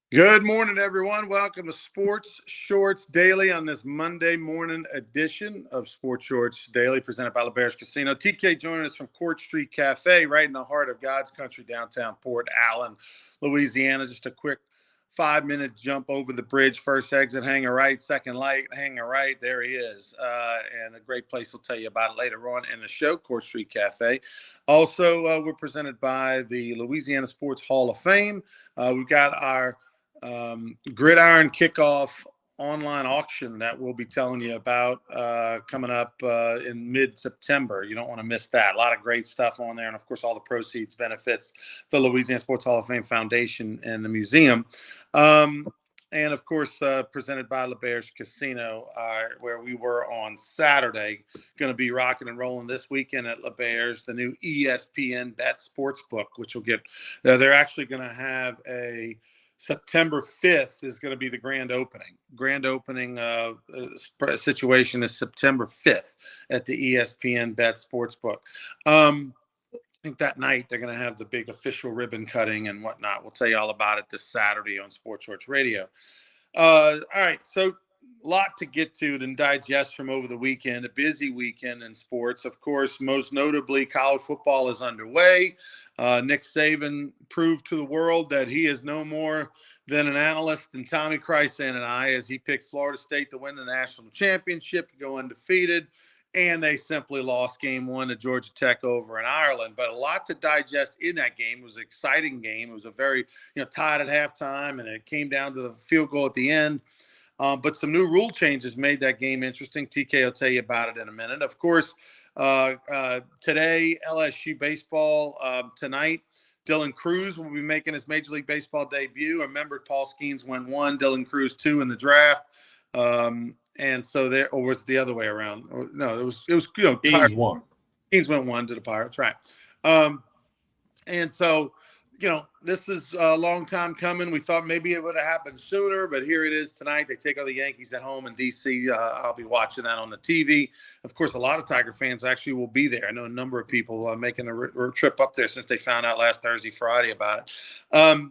Good morning, everyone. Welcome to Sports Shorts Daily on this Monday morning edition of Sports Shorts Daily, presented by LeBear's Casino. TK joining us from Court Street Cafe, right in the heart of God's country, downtown Port Allen, Louisiana. Just a quick 5-minute jump over the bridge. First exit, hang a right. Second light, hang a right. There he is. And a great place. We'll tell you about it later on in the show, Court Street Cafe. Also, we're presented by the Louisiana Sports Hall of Fame. We've got our Gridiron Kickoff online auction that we'll be telling you about coming up in mid-September. You don't want to miss that. A lot of great stuff on there. And, of course, all the proceeds benefits the Louisiana Sports Hall of Fame Foundation and the museum. And, of course, presented by LeBear's Casino, where we were on Saturday. Going to be rocking and rolling this weekend at LeBear's, the new ESPN Bet Sportsbook, which will get they're actually going to have a September 5th is going to be the grand opening. Grand opening situation is September 5th at the ESPN Bet Sportsbook. I think that night they're going to have the big official ribbon cutting and whatnot. We'll tell you all about it this Saturday on Sports Shorts Radio. All right, so a lot to get to and digest from over the weekend. A busy weekend in sports. Of course, most notably, college football is underway. Nick Saban proved to the world that he is no more than an analyst than Tommy Krysan and I, as he picked Florida State to win the national championship, to go undefeated, and they simply lost game one to Georgia Tech over in Ireland. But a lot to digest in that game. It was an exciting game. It was a very, tied at halftime, and it came down to the field goal at the end. But some new rule changes made that game interesting. TK will tell you about it in a minute. Of course, today, LSU baseball, tonight, Dylan Cruz will be making his Major League Baseball debut. Remember, Paul Skeens went 1, Dylan Cruz 2 in the draft. And so there, or was it the other way around? No, it was Skeens won. Skeens went 1 to the Pirates, right? And so, this is a long time coming. We thought maybe it would have happened sooner, but here it is tonight. They take on the Yankees at home in D.C. I'll be watching that on the TV. Of course, a lot of Tiger fans actually will be there. I know a number of people making a trip up there since they found out last Thursday, Friday about it.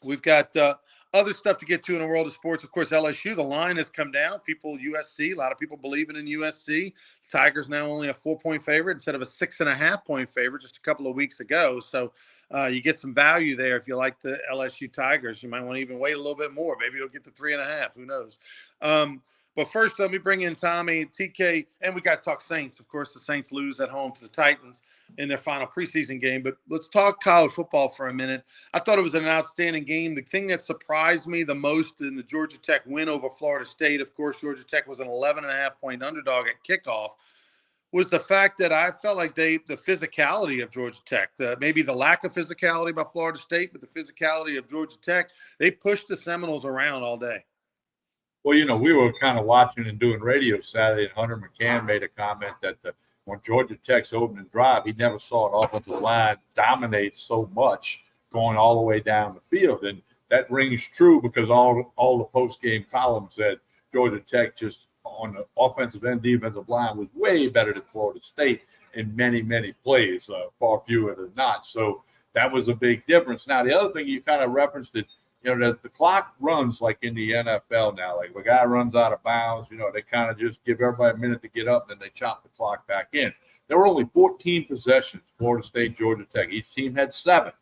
We've got other stuff to get to in the world of sports. Of course, LSU, the line has come down. USC, a lot of people believing in USC. Tigers now only a 4-point favorite instead of a 6.5-point favorite just a couple of weeks ago. So you get some value there if you like the LSU Tigers. You might want to even wait a little bit more. Maybe you'll get to 3.5. Who knows? But first, let me bring in Tommy, TK, and we got to talk Saints. Of course, the Saints lose at home to the Titans in their final preseason game. But let's talk college football for a minute. I thought it was an outstanding game. The thing that surprised me the most in the Georgia Tech win over Florida State, of course, Georgia Tech was an 11.5-point underdog at kickoff, was the fact that I felt like the physicality of Georgia Tech, maybe the lack of physicality by Florida State, but the physicality of Georgia Tech, they pushed the Seminoles around all day. Well, we were kind of watching and doing radio Saturday, and Hunter McCann made a comment that when Georgia Tech's opening drive, he never saw an offensive line dominate so much going all the way down the field. And that rings true because all the post-game columns said Georgia Tech just on the offensive and defensive line was way better than Florida State in many, many plays, far fewer than not. So that was a big difference. Now, the other thing you kind of referenced it, the clock runs like in the NFL now. Like if a guy runs out of bounds, they kind of just give everybody a minute to get up, and then they chop the clock back in. There were only 14 possessions, Florida State, Georgia Tech. Each team had seven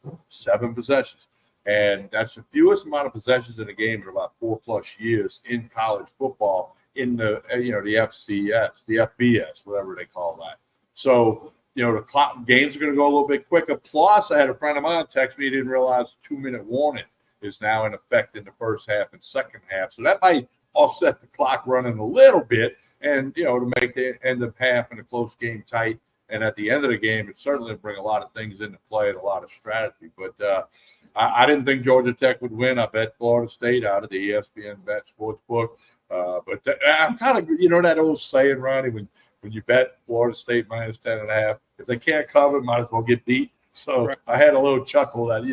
possessions. And that's the fewest amount of possessions in a game in about 4+ years in college football in the, the FCS, the FBS, whatever they call that. So, the clock games are going to go a little bit quicker. Plus, I had a friend of mine text me, he didn't realize 2-minute warning is now in effect in the first half and second half. So that might offset the clock running a little bit and, to make the end of half and a close game tight. And at the end of the game, it certainly bring a lot of things into play and a lot of strategy. But I didn't think Georgia Tech would win. I bet Florida State out of the ESPN Bet Sportsbook. I'm kind of, that old saying, Ronnie, when you bet Florida State minus 10.5, if they can't cover, might as well get beat. So right. I had a little chuckle that,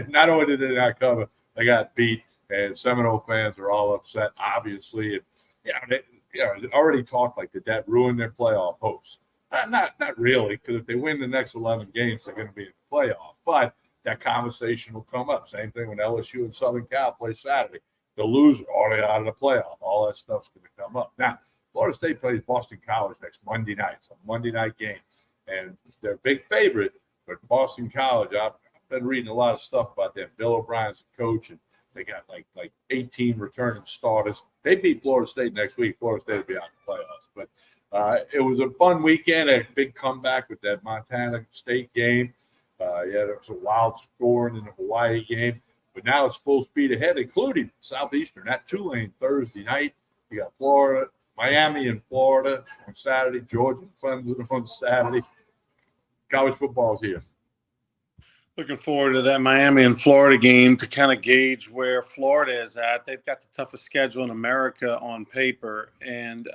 not only did they not cover, they got beat, and Seminole fans are all upset, obviously. And, they already talked like, did that ruin their playoff hopes? Not really, because if they win the next 11 games, they're going to be in the playoff. But that conversation will come up. Same thing when LSU and Southern Cal play Saturday. The loser, are they out of the playoff? All that stuff's going to come up. Now, Florida State plays Boston College next Monday night. It's a Monday night game. And they're a big favorite, but Boston College, I've been reading a lot of stuff about them. Bill O'Brien's the coach, and they got like 18 returning starters. They beat Florida State next week. Florida State will be out in the playoffs. But it was a fun weekend, a big comeback with that Montana State game. There was a wild scoring in the Hawaii game. But now it's full speed ahead, including Southeastern at Tulane Thursday night. You got Florida, Miami and Florida on Saturday, Georgia and Clemson on Saturday. College football is here. Looking forward to that Miami and Florida game to kind of gauge where Florida is at. They've got the toughest schedule in America on paper, and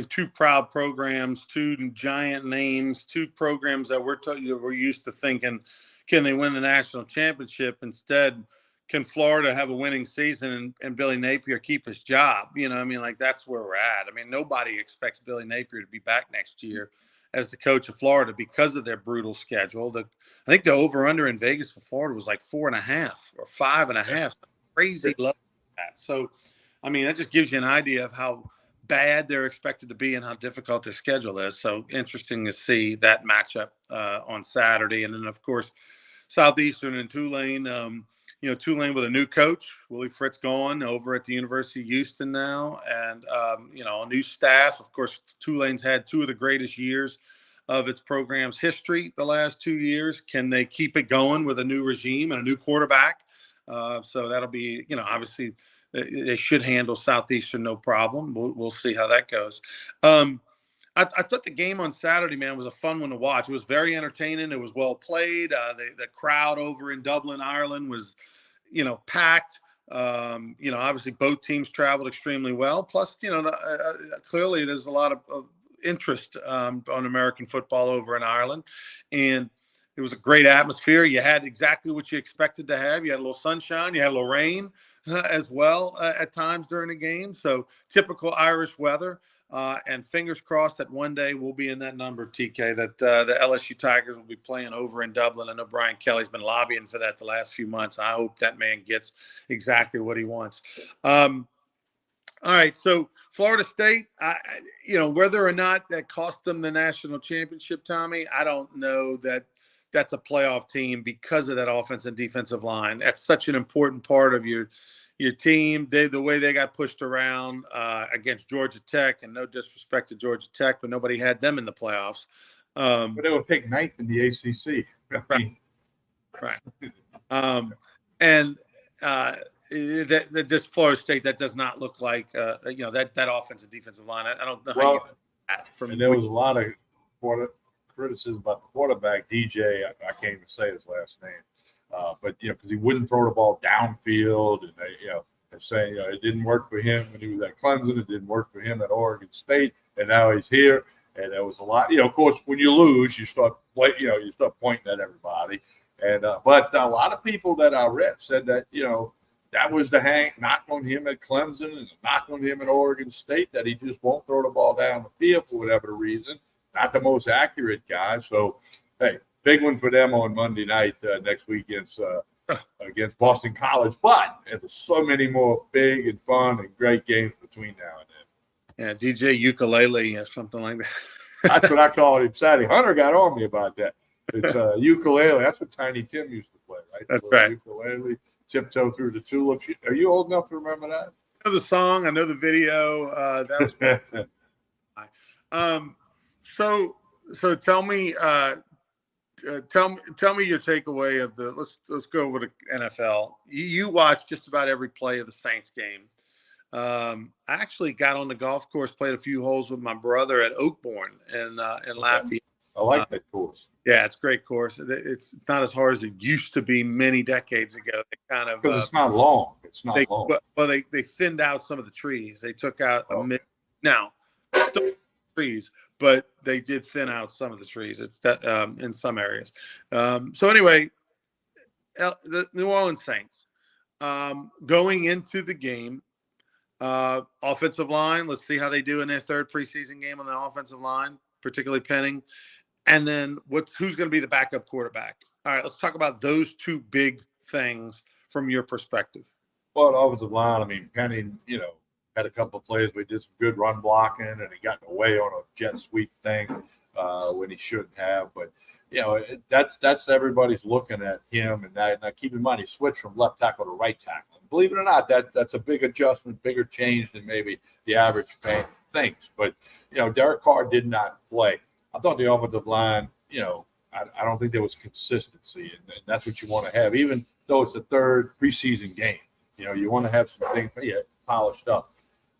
two proud programs, two giant names, two programs that we're used to thinking, can they win the national championship? Instead, can Florida have a winning season and Billy Napier keep his job? That's where we're at. Nobody expects Billy Napier to be back next year as the coach of Florida because of their brutal schedule. I think the over-under in Vegas for Florida was like 4.5 or 5.5. Crazy low. So, that just gives you an idea of how bad they're expected to be and how difficult their schedule is. So interesting to see that matchup on Saturday. And then, of course, Southeastern and Tulane. Tulane with a new coach, Willie Fritz, gone over at the University of Houston now, and a new staff. Of course, Tulane's had two of the greatest years of its program's history the last 2 years. Can they keep it going with a new regime and a new quarterback? So that'll be, obviously they should handle Southeastern no problem. We'll see how that goes. I thought the game on Saturday, man, was a fun one to watch. It was very entertaining. It was well played. The crowd over in Dublin, Ireland was, packed. Obviously both teams traveled extremely well. Plus, clearly there's a lot of interest on American football over in Ireland. And it was a great atmosphere. You had exactly what you expected to have. You had a little sunshine. You had a little rain as well at times during the game. So typical Irish weather. And fingers crossed that one day we'll be in that number, TK, that the LSU Tigers will be playing over in Dublin. I know Brian Kelly's been lobbying for that the last few months. I hope that man gets exactly what he wants. All right, so Florida State, whether or not that cost them the national championship, Tommy, I don't know that that's a playoff team because of that offensive and defensive line. That's such an important part of your team. The way they got pushed around against Georgia Tech, and no disrespect to Georgia Tech, but nobody had them in the playoffs. But they were picked ninth in the ACC. Right. This Florida State, that does not look like that offensive defensive line. I don't know how you that from. And there was a lot of criticism about the quarterback, DJ. I can't even say his last name. But because he wouldn't throw the ball downfield, and they're saying it didn't work for him when he was at Clemson, it didn't work for him at Oregon State, and now he's here. And there was a lot, of course, when you lose, you start pointing at everybody. And but a lot of people that I read said that that was the knock on him at Clemson and the knock on him at Oregon State, that he just won't throw the ball down the field for whatever reason. Not the most accurate guy. So hey. Big one for them on Monday night next week against Boston College. But there's so many more big and fun and great games between now and then. Yeah, DJ Ukulele or something like that. That's what I call it Saturday. Hunter got on me about that. It's ukulele. That's what Tiny Tim used to play, right? That's right. Ukulele, tiptoe through the tulips. Are you old enough to remember that? I know the song. I know the video. That was So tell me. Tell me your takeaway of the. Let's go over to NFL. You watched just about every play of the Saints game. I actually got on the golf course, played a few holes with my brother at Oakbourne in Lafayette. I like that course. Yeah, it's a great course. It's not as hard as it used to be many decades ago. They kind of because it's not long. It's not long. Well, they thinned out some of the trees. They took out now still trees. But they did thin out some of the trees. It's in some areas. So anyway, the New Orleans Saints going into the game, offensive line. Let's see how they do in their third preseason game on the offensive line, particularly Penning. And then who's going to be the backup quarterback? All right, let's talk about those two big things from your perspective. Well, the offensive line, I mean, Penny, had a couple of plays where he did some good run blocking, and he got away on a jet sweep thing when he shouldn't have. But, that's everybody's looking at him. And now keep in mind, he switched from left tackle to right tackle. And believe it or not, that's a big adjustment, bigger change than maybe the average fan thinks. But, Derek Carr did not play. I thought the offensive line, I don't think there was consistency, and that's what you want to have, even though it's the third preseason game. You want to have some things polished up.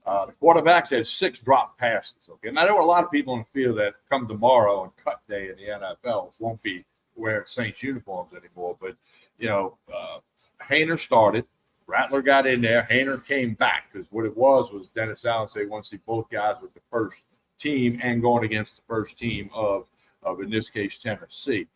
The quarterbacks had 6 drop passes. Okay, now there were a lot of people in the field that come tomorrow and cut day in the NFL won't be wearing Saints uniforms anymore. But Haener started. Rattler got in there. Haener came back because what it was Dennis Allen said he wants to see both guys with the first team and going against the first team of in this case Tennessee.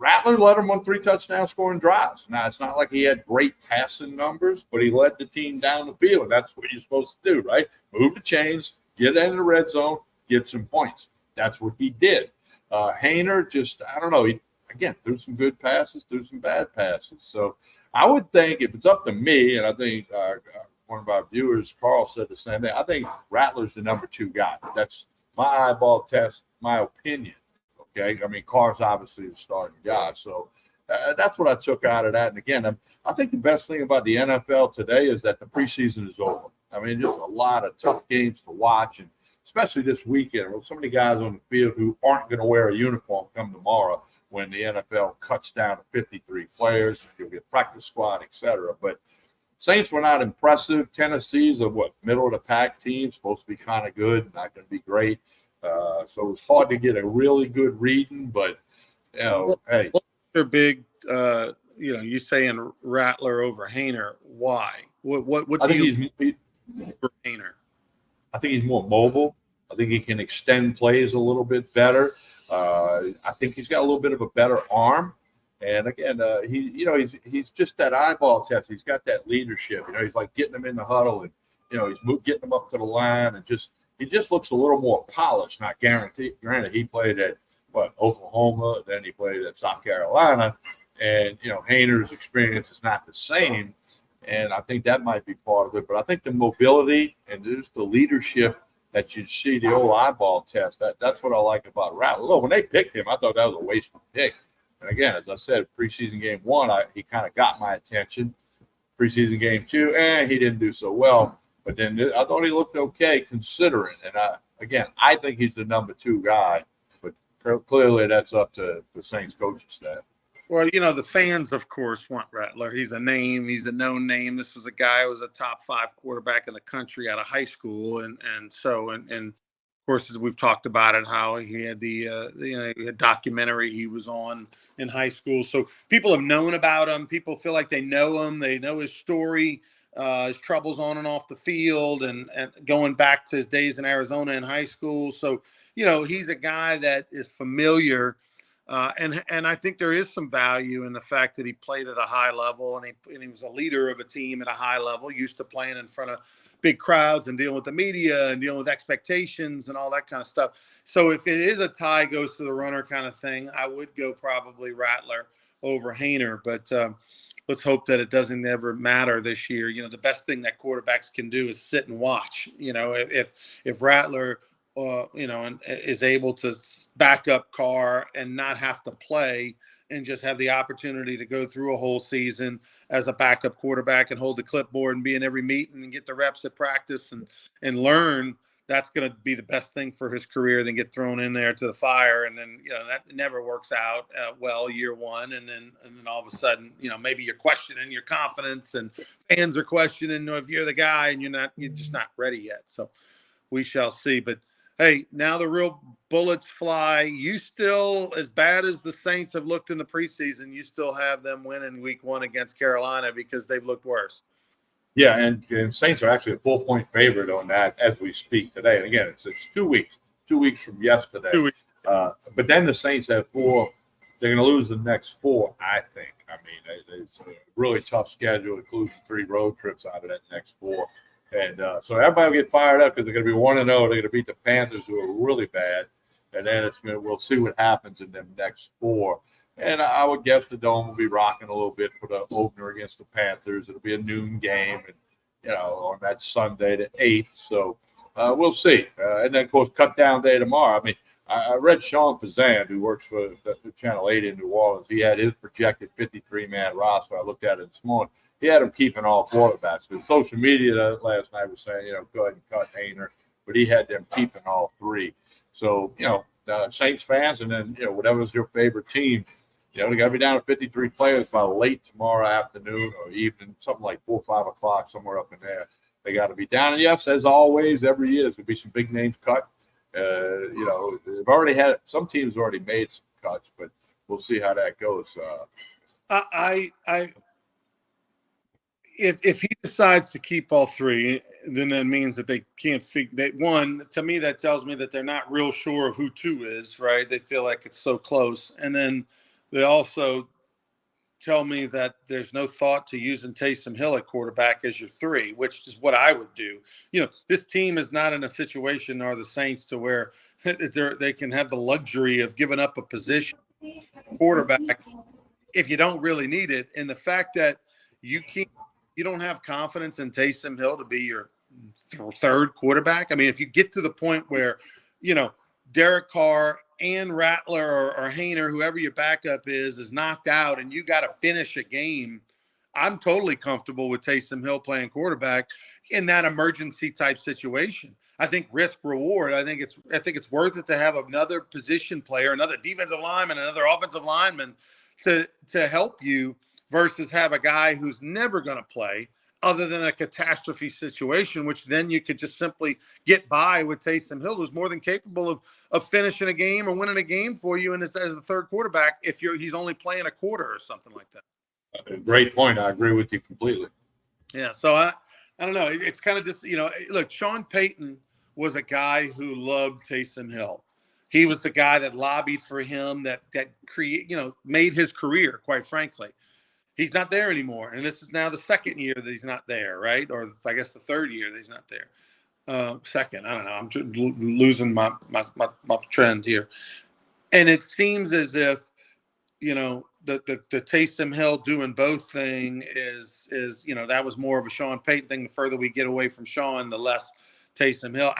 Rattler led them on 3 touchdown scoring drives. Now, it's not like he had great passing numbers, but he led the team down the field. And that's what you're supposed to do, right? Move the chains, get in the red zone, get some points. That's what he did. Haener just, I don't know, he, again, threw some good passes, threw some bad passes. So I would think if it's up to me, and I think one of our viewers, Carl, said the same thing, I think Rattler's the number 2 guy. That's my eyeball test, my opinion. Okay, I mean, Carr's obviously the starting guy, so that's what I took out of that. And again, I think the best thing about the NFL today is that the preseason is over. I mean, just a lot of tough games to watch, and especially this weekend, with so many guys on the field who aren't going to wear a uniform come tomorrow when the NFL cuts down to 53 players. You'll get practice squad, etc. But Saints were not impressive. Tennessee's a middle of the pack team, supposed to be kind of good, not going to be great. So it was hard to get a really good reading, but hey, they're big. You saying Rattler over Haener? Why? What I do think you for Haener? I think he's more mobile. I think he can extend plays a little bit better. I think he's got a little bit of a better arm. And again, he's just that eyeball test. He's got that leadership. He's like getting them in the huddle, and he's getting them up to the line, and he just looks a little more polished. Not guaranteed. Granted, he played at Oklahoma, then he played at South Carolina, and Haener's experience is not the same. And I think that might be part of it. But I think the mobility and just the leadership that you see, the old eyeball test, that's what I like about Rattler. Look, when they picked him, I thought that was a wasted pick. And again, as I said, preseason game 1, he kind of got my attention. Preseason game 2, he didn't do so well. But then I thought he looked okay considering. And I think he's the number 2 guy. But clearly that's up to the Saints coaching staff. Well, the fans, of course, want Rattler. He's a name. He's a known name. This was a guy who was a top 5 quarterback in the country out of high school. And of course, as we've talked about it, how he had the documentary he was on in high school. So people have known about him. People feel like they know him. They know his story, his troubles on and off the field, and going back to his days in Arizona in high school. So, he's a guy that is familiar. And I think there is some value in the fact that he played at a high level, and he was a leader of a team at a high level, used to playing in front of big crowds and dealing with the media and dealing with expectations and all that kind of stuff. So if it is a tie goes to the runner kind of thing, I would go probably Rattler over Haener. But let's hope that it doesn't ever matter this year. The best thing that quarterbacks can do is sit and watch. If Rattler and is able to back up Carr and not have to play and just have the opportunity to go through a whole season as a backup quarterback and hold the clipboard and be in every meeting and get the reps at practice and learn, that's going to be the best thing for his career than get thrown in there to the fire. And then, that never works out well year 1. And then all of a sudden, maybe you're questioning your confidence and fans are questioning if you're the guy and you're just not ready yet. So we shall see. But hey, now the real bullets fly. You still, as bad as the Saints have looked in the preseason, you still have them winning week 1 against Carolina because they've looked worse. Yeah, and Saints are actually a 4-point favorite on that as we speak today. And again, it's 2 weeks from yesterday. 2 weeks. But then the Saints have 4. They're going to lose the next 4, I think. I mean, it's a really tough schedule, including 3 road trips out of that next 4. And so everybody will get fired up because they're going to be 1-0. They're going to beat the Panthers, who are really bad. And then we'll see what happens in them next 4. And I would guess the Dome will be rocking a little bit for the opener against the Panthers. It'll be a noon game, and on that Sunday the 8th. So we'll see. And then, of course, cut down day tomorrow. I mean, I read Sean Fazan, who works for the Channel 8 in New Orleans. He had his projected 53-man roster. I looked at it this morning. He had him keeping all quarterbacks. Because social media last night was saying, go ahead and cut Hayner, but he had them keeping all three. So, Saints fans, and then, whatever's your favorite team, they got to be down to 53 players by late tomorrow afternoon or evening, something like 4 or 5 o'clock, somewhere up in there. They got to be down. And yes, as always, every year there's going to be some big names cut. They've already had some teams already made some cuts, but we'll see how that goes. If he decides to keep all three, then that means that they can't figure that. One, to me, that tells me that they're not real sure of who two is, right? They feel like it's so close. And then they also tell me that there's no thought to using Taysom Hill at quarterback as your three, which is what I would do. This team is not in a situation, or the Saints, to where they can have the luxury of giving up a position quarterback if you don't really need it. And the fact that you don't have confidence in Taysom Hill to be your third quarterback. I mean, if you get to the point where, Derek Carr and Rattler or Hayner, whoever your backup is knocked out and you got to finish a game, I'm totally comfortable with Taysom Hill playing quarterback in that emergency type situation. I think risk reward. I think it's worth it to have another position player, another defensive lineman, another offensive lineman to help you, versus have a guy who's never going to play other than a catastrophe situation, which then you could just simply get by with Taysom Hill, who's more than capable of finishing a game or winning a game for you, and as the third quarterback if he's only playing a quarter or something like that. Great point. I agree with you completely. Yeah, so I don't know. It's kind of just, look, Sean Payton was a guy who loved Taysom Hill. He was the guy that lobbied for him, that made his career, quite frankly. He's not there anymore, and this is now the second year that he's not there, right? Or I guess the third year that he's not there. Second, I don't know. I'm losing my trend here, and it seems as if the Taysom Hill doing both thing is that was more of a Sean Payton thing. The further we get away from Sean, the less Taysom Hill.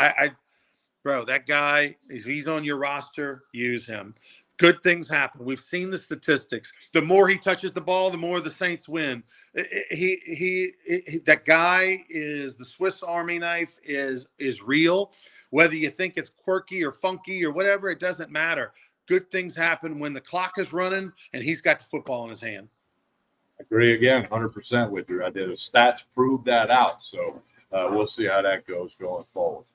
Bro, that guy, if he's on your roster, use him. Good things happen. We've seen the statistics. The more he touches the ball, the more the Saints win. That guy is the Swiss Army knife is real. Whether you think it's quirky or funky or whatever, it doesn't matter. Good things happen when the clock is running and he's got the football in his hand. I agree again, 100% with you. The stats prove that out. So we'll see how that goes going forward.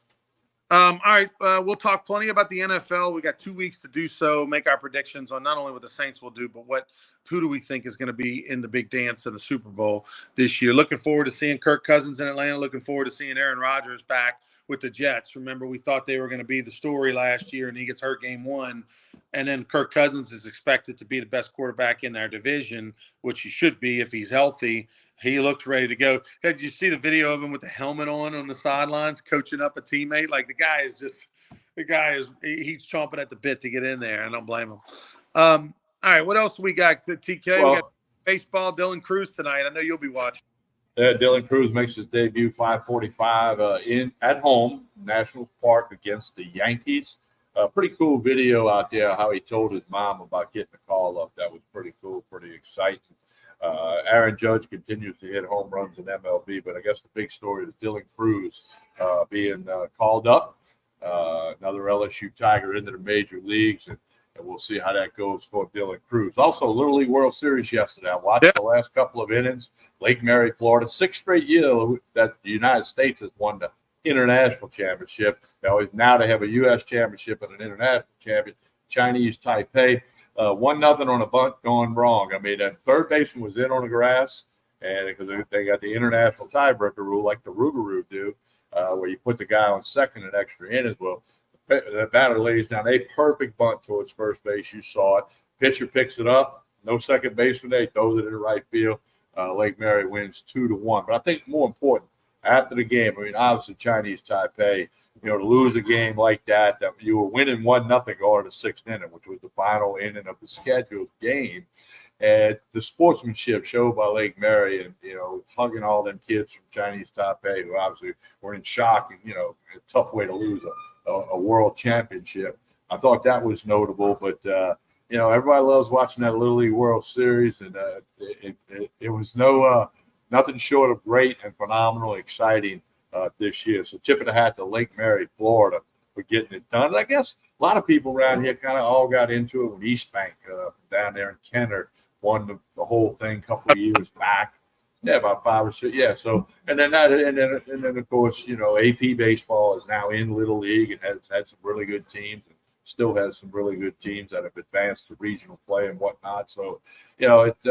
All right, we'll talk plenty about the NFL. We got 2 weeks to do so, make our predictions on not only what the Saints will do, but who do we think is going to be in the big dance in the Super Bowl this year. Looking forward to seeing Kirk Cousins in Atlanta. Looking forward to seeing Aaron Rodgers back with the Jets. Remember, we thought they were going to be the story last year, and he gets hurt game one. And then Kirk Cousins is expected to be the best quarterback in our division, which he should be if he's healthy. He looks ready to go. Did you see the video of him with the helmet on the sidelines, coaching up a teammate? Like, he's chomping at the bit to get in there. I don't blame him. All right, what else we got? TK, we got baseball. Dylan Cruz tonight. I know you'll be watching. Dylan Cruz makes his debut 5:45 at home, National Park, against the Yankees. Pretty cool video out there, how he told his mom about getting the call up. That was pretty cool, pretty exciting. Aaron Judge continues to hit home runs in MLB, but I guess the big story is Dylan Cruz being called up, another LSU Tiger into the major leagues, and we'll see how that goes for Dylan Cruz. Also, Little League World Series yesterday. I watched the last couple of innings. Lake Mary, Florida, 6th straight year that the United States has won the international championship. Now they have a U.S. championship and an international champion, Chinese Taipei. 1-0 on a bunt going wrong. I mean, that third baseman was in on the grass, and because they got the international tiebreaker rule like the Rougarou do, where you put the guy on second in extra innings. Well, the batter lays down a perfect bunt towards first base. You saw it. Pitcher picks it up. No second baseman. They throws it in the right field. Lake Mary wins 2-1. But I think more important, after the game, I mean, obviously Chinese Taipei to lose a game like that you were winning 1-0 going to the sixth inning, which was the final inning of the scheduled game. And the sportsmanship showed by Lake Mary and, hugging all them kids from Chinese Taipei who obviously were in shock and, a tough way to lose a world championship. I thought that was notable, but, everybody loves watching that Little League World Series, and it was nothing short of great and phenomenal, exciting this year. So tip of the hat to Lake Mary, Florida, for getting it done. And I guess a lot of people around here kind of all got into it when East Bank down there in Kenner won the whole thing a couple of years back. Yeah, about 5 or 6. Yeah. So and then of course, AP baseball is now in Little League and has had some really good teams and still has some really good teams that have advanced to regional play and whatnot. So, it's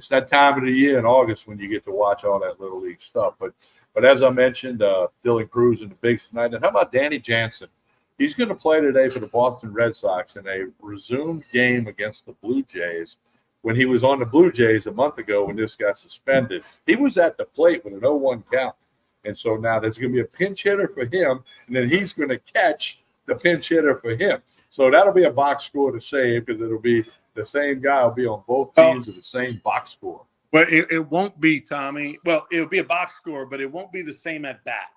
that time of the year in August when you get to watch all that Little League stuff. But as I mentioned, Dylan Cruz in the bigs tonight. And how about Danny Jansen? He's going to play today for the Boston Red Sox in a resumed game against the Blue Jays. When he was on the Blue Jays a month ago when this got suspended, he was at the plate with an 0-1 count. And so now there's going to be a pinch hitter for him, and then he's going to catch the pinch hitter for him. So that'll be a box score to save because it'll be the same guy will be on both teams with the same box score. But it won't be, Tommy. Well, it'll be a box score, but it won't be the same at bat.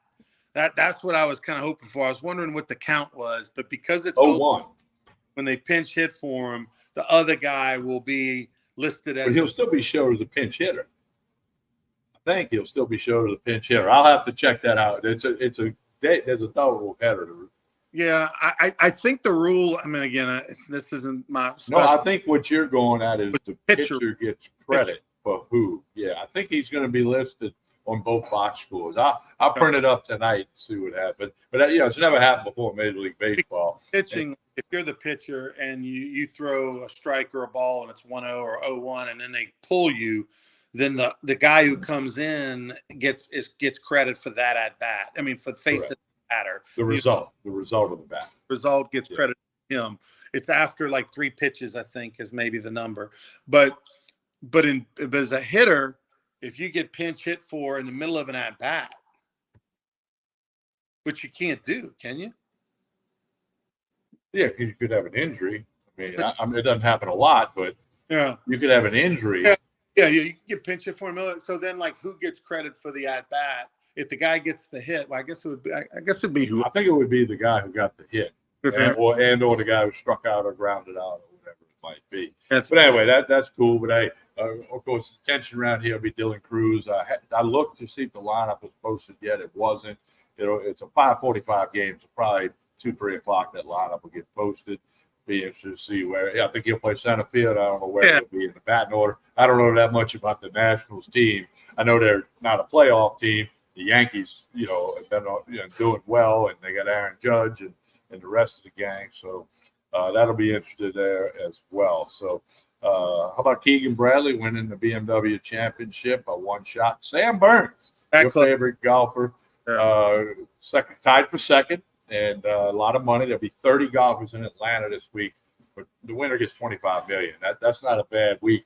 That's what I was kind of hoping for. I was wondering what the count was, but because it's 0-1, when they pinch hit for him, the other guy will be listed as. But he'll still be shown as a pinch hitter. I think he'll still be shown as a pinch hitter. I'll have to check that out. There's a double header. Yeah, I think the rule. I mean, again, this isn't my. No, I think what you're going at is the pitcher gets credit for who. Yeah, I think he's going to be listed on both box scores. I'll print it up tonight and see what happens. But it's never happened before in Major League Baseball. Pitching, if you're the pitcher and you throw a strike or a ball and it's 1-0 or 0-1, and then they pull you, then the guy who comes in gets credit for that at bat. I mean, for facing the batter. The result of the bat. Result gets credit to him. It's after like 3 pitches, I think, is maybe the number. But as a hitter, if you get pinch hit for in the middle of an at bat, which you can't do, can you? Yeah, because you could have an injury. I mean, it doesn't happen a lot, but you could have an injury. Yeah, you can get pinch hit for a minute. So then, like, who gets credit for the at bat? If the guy gets the hit, well, I guess it'd be who. I think it would be the guy who got the hit, or the guy who struck out or grounded out or whatever it might be. But anyway, that's cool. But hey, of course, the tension around here will be Dylan Cruz. I looked to see if the lineup was posted yet. It wasn't. It's a 5:45 game, so probably 2-3 o'clock that lineup will get posted. Be interested to see where. Yeah, I think he'll play center field. I don't know where he'll be in the batting order. I don't know that much about the Nationals team. I know they're not a playoff team. The Yankees, have been doing well, and they got Aaron Judge and the rest of the gang. So that'll be interested there as well. So how about Keegan Bradley winning the BMW Championship by 1 shot? Sam Burns, your favorite golfer, second, tied for second, and a lot of money. There'll be 30 golfers in Atlanta this week, but the winner gets $25 million. That's not a bad week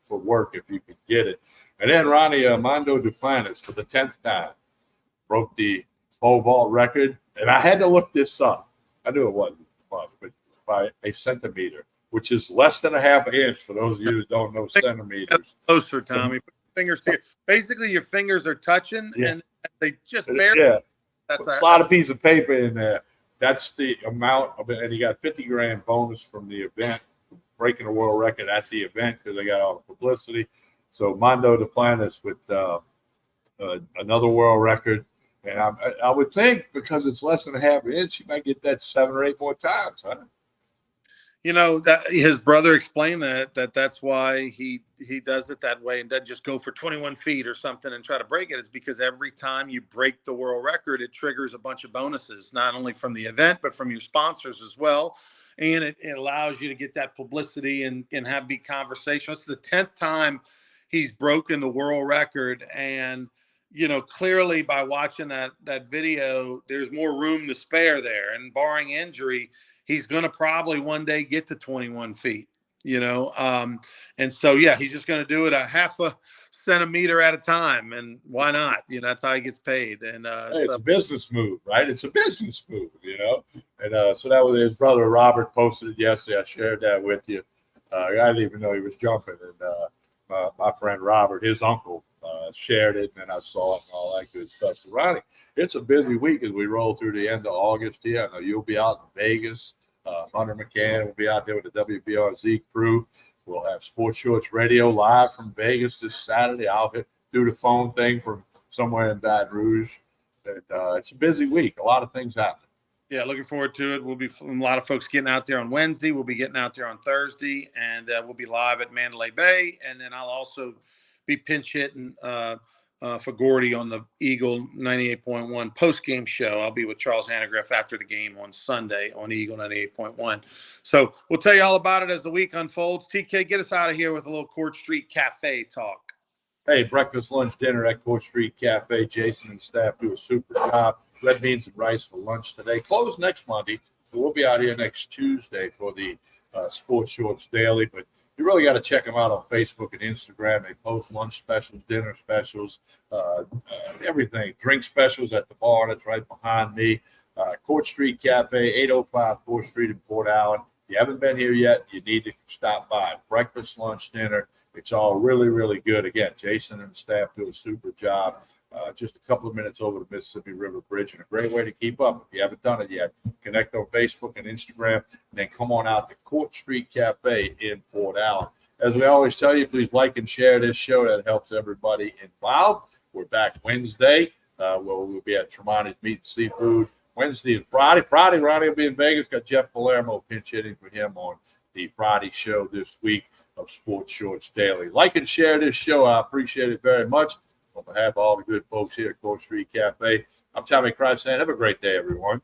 for work if you could get it. And then Ronnie Mondo Duplantis for the 10th time broke the pole vault record, and I had to look this up. I knew it wasn't much, but by a centimeter, which is less than a half an inch for those of you that don't know centimeters. Closer, Tommy. Put your fingers here. Basically, your fingers are touching, and they just barely. Yeah. Slide a piece of paper in there. That's the amount of it, and he got $50,000 bonus from the event, breaking the world record at the event because they got all the publicity. So Mondo Duplantis with another world record, and I would think because it's less than a half an inch, you might get that 7 or 8 more times, huh? That his brother explained that's why he does it that way and doesn't just go for 21 feet or something and try to break it. It's because every time you break the world record, it triggers a bunch of bonuses, not only from the event, but from your sponsors as well. And it allows you to get that publicity and have big conversation. It's the 10th time he's broken the world record. And, clearly by watching that video, there's more room to spare there. And barring injury, he's going to probably one day get to 21 feet, and so, he's just going to do it a half a centimeter at a time, and why not? That's how he gets paid. And hey, it's a business move, right? It's a business move, And so that was his brother Robert posted it yesterday. I shared that with you. I didn't even know he was jumping, and my friend Robert, his uncle, shared it, and then I saw it and all that good stuff. So, Ronnie, it's a busy week as we roll through the end of August here. I know you'll be out in Vegas. Hunter McCann will be out there with the WBRZ crew. We'll have Sports Shorts Radio live from Vegas this Saturday. I'll do the phone thing from somewhere in Baton Rouge. And, it's a busy week. A lot of things happening. Yeah, looking forward to it. We'll be a lot of folks getting out there on Wednesday. We'll be getting out there on Thursday, and we'll be live at Mandalay Bay. And then I'll also be pinch hitting for Gordy on the Eagle 98.1 post-game show. I'll be with Charles Hanegraaff after the game on Sunday on Eagle 98.1. So we'll tell you all about it as the week unfolds. TK, get us out of here with a little Court Street Cafe talk. Hey, breakfast, lunch, dinner at Court Street Cafe. Jason and staff do a super job. Red beans and rice for lunch today. Closed next Monday, so we'll be out here next Tuesday for the Sports Shorts Daily. But you really got to check them out on Facebook and Instagram. They post lunch specials, dinner specials, everything. Drink specials at the bar that's right behind me. Court Street Cafe, 805 4th Street in Port Allen. If you haven't been here yet, you need to stop by. Breakfast, lunch, dinner. It's all really, really good. Again, Jason and the staff do a super job. Just a couple of minutes over the Mississippi River Bridge, and a great way to keep up. If you haven't done it yet, connect on Facebook and Instagram, and then come on out to Court Street Cafe in Port Allen. As we always tell you, please like and share this show. That helps everybody involved. We're back Wednesday. We'll be at Tremonti's Meat and Seafood Wednesday and Friday. Friday, Ronnie will be in Vegas. Got Jeff Palermo pinch hitting for him on the Friday show this week of Sports Shorts Daily. Like and share this show. I appreciate it very much. On behalf of all the good folks here at Court Street Cafe, I'm Tommy Christ saying have a great day, everyone.